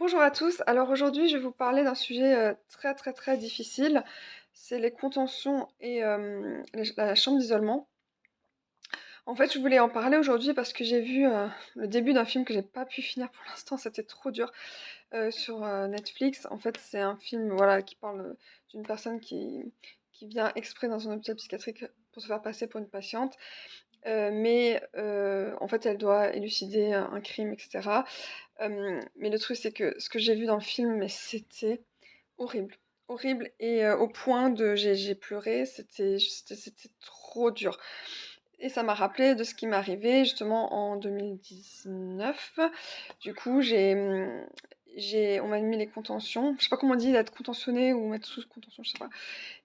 Bonjour à tous. Alors aujourd'hui, je vais vous parler d'un sujet, très, très, très difficile. C'est les contentions et la chambre d'isolement. En fait, je voulais en parler aujourd'hui parce que j'ai vu, le début d'un film que j'ai pas pu finir pour l'instant, c'était trop dur, sur, Netflix. En fait, c'est un film, voilà, qui parle, d'une personne qui vient exprès dans un hôpital psychiatrique pour se faire passer pour une patiente, mais en fait, elle doit élucider un crime et cetera. Mais le truc, c'est que ce que j'ai vu dans le film, mais c'était horrible, horrible et au point de j'ai pleuré, c'était trop dur et ça m'a rappelé de ce qui m'est arrivé justement en 2019. Du coup, on m'a mis les contentions. Je sais pas comment on dit, être contentionné ou mettre sous contention, je sais pas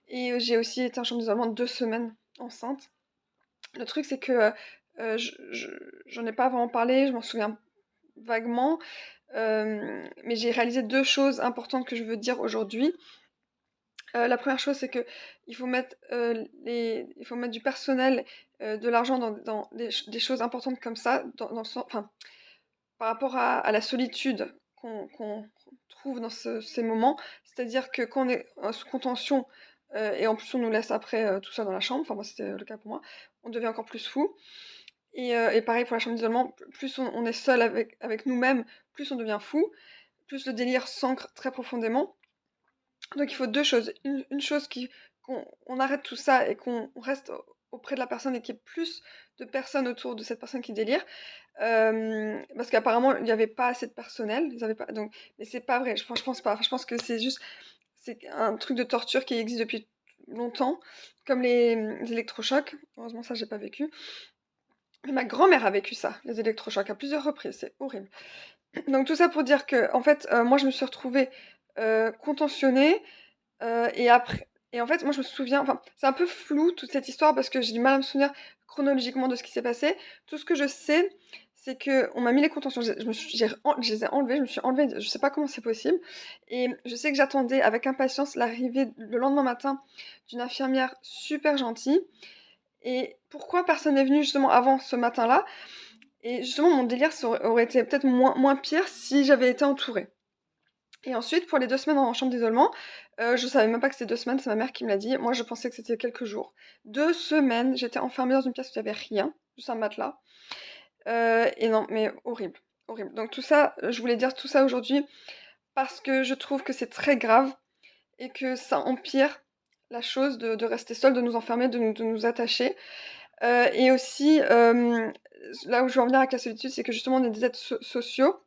et j'ai aussi été en chambre d'isolement 2 semaines enceinte. Le truc, c'est que, j'en ai pas vraiment parlé, je m'en souviens vaguement, mais j'ai réalisé 2 choses importantes que je veux dire aujourd'hui. La première chose, c'est qu'il faut mettre, il faut mettre du personnel, de l'argent dans des choses importantes comme ça, dans le sens enfin, par rapport à la solitude qu'on trouve dans ces moments. C'est-à-dire que quand on est, sous contention, et en plus on nous laisse après, tout seul dans la chambre, enfin moi c'était le cas pour moi, on devient encore plus fou et pareil pour la chambre d'isolement, plus on est seul avec nous-mêmes, plus on devient fou, plus le délire s'ancre très profondément. Donc il faut 2 choses. Une chose qu'on arrête tout ça et qu'on reste auprès de la personne et qu'il y ait plus de personnes autour de cette personne qui délire. Parce qu'apparemment il y avait pas assez de personnel, ils avaient pas donc mais c'est pas vrai, je pense pas. Enfin, je pense que c'est un truc de torture qui existe depuis longtemps, comme les électrochocs. Heureusement ça j'ai pas vécu. Mais ma grand-mère a vécu ça, les électrochocs, à plusieurs reprises, c'est horrible. Donc tout ça pour dire que en fait, moi je me suis retrouvée, contentionnée. Et en fait, moi, je me souviens enfin, c'est un peu flou toute cette histoire parce que j'ai du mal à me souvenir chronologiquement de ce qui s'est passé. Tout ce que je sais, c'est qu'on m'a mis les contentions, je les ai enlevées, je me suis enlevée, je sais pas comment c'est possible et je sais que j'attendais avec impatience l'arrivée le lendemain matin d'une infirmière super gentille et pourquoi personne n'est venu justement avant ce matin-là? Et justement, mon délire ça aurait été peut-être moins pire si j'avais été entourée. Et ensuite, pour les 2 semaines en chambre d'isolement, je savais même pas que c'était 2 semaines, c'est ma mère qui me l'a dit. Moi, je pensais que c'était quelques jours. 2 semaines, j'étais enfermée dans une pièce où il y avait rien, juste un matelas, et non, mais horrible, horrible. Donc tout ça, je voulais dire tout ça aujourd'hui parce que je trouve que c'est très grave et que ça empire la chose de rester seule, de nous enfermer, de nous attacher, et aussi, là où je veux en venir avec la solitude, c'est que justement on est des êtres sociaux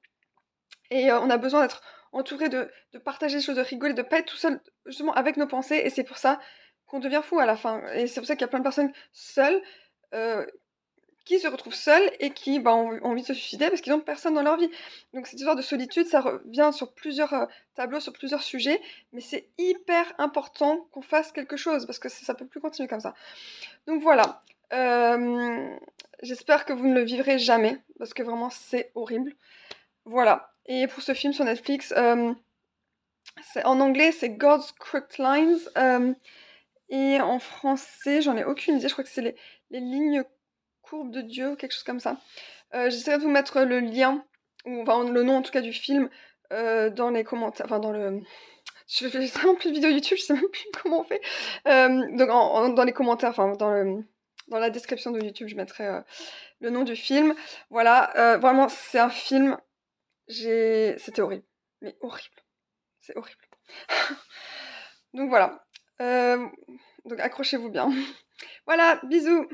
et on a besoin d'être entouré, de partager des choses, de rigoler, de pas être tout seul, justement avec nos pensées et c'est pour ça qu'on devient fou à la fin et c'est pour ça qu'il y a plein de personnes seules, heu, qui se retrouvent seules et qui, bah, ont envie de se suicider parce qu'ils ont personne dans leur vie. Donc cette histoire de solitude, ça revient sur plusieurs, tableaux, sur plusieurs sujets, mais c'est hyper important qu'on fasse quelque chose parce que ça peut plus continuer comme ça. Donc voilà, j'espère que vous ne le vivrez jamais parce que vraiment c'est horrible. Voilà et pour ce film sur Netflix, c'est en anglais, c'est God's Crooked Lines, et en français, j'en ai aucune idée, je crois que c'est les lignes courbes de Dieu ou quelque chose comme ça. J'essaierai de vous mettre le lien ou enfin le nom en tout cas du film, dans les commentaires enfin dans le je fais vraiment plus de vidéos YouTube, je sais même plus comment on fait. Donc dans les commentaires, enfin dans la description de YouTube, je mettrai, le nom du film. Voilà, vraiment c'est un film, c'était horrible, mais horrible. C'est horrible. Donc voilà, hem, donc accrochez-vous bien. Voilà, bisous!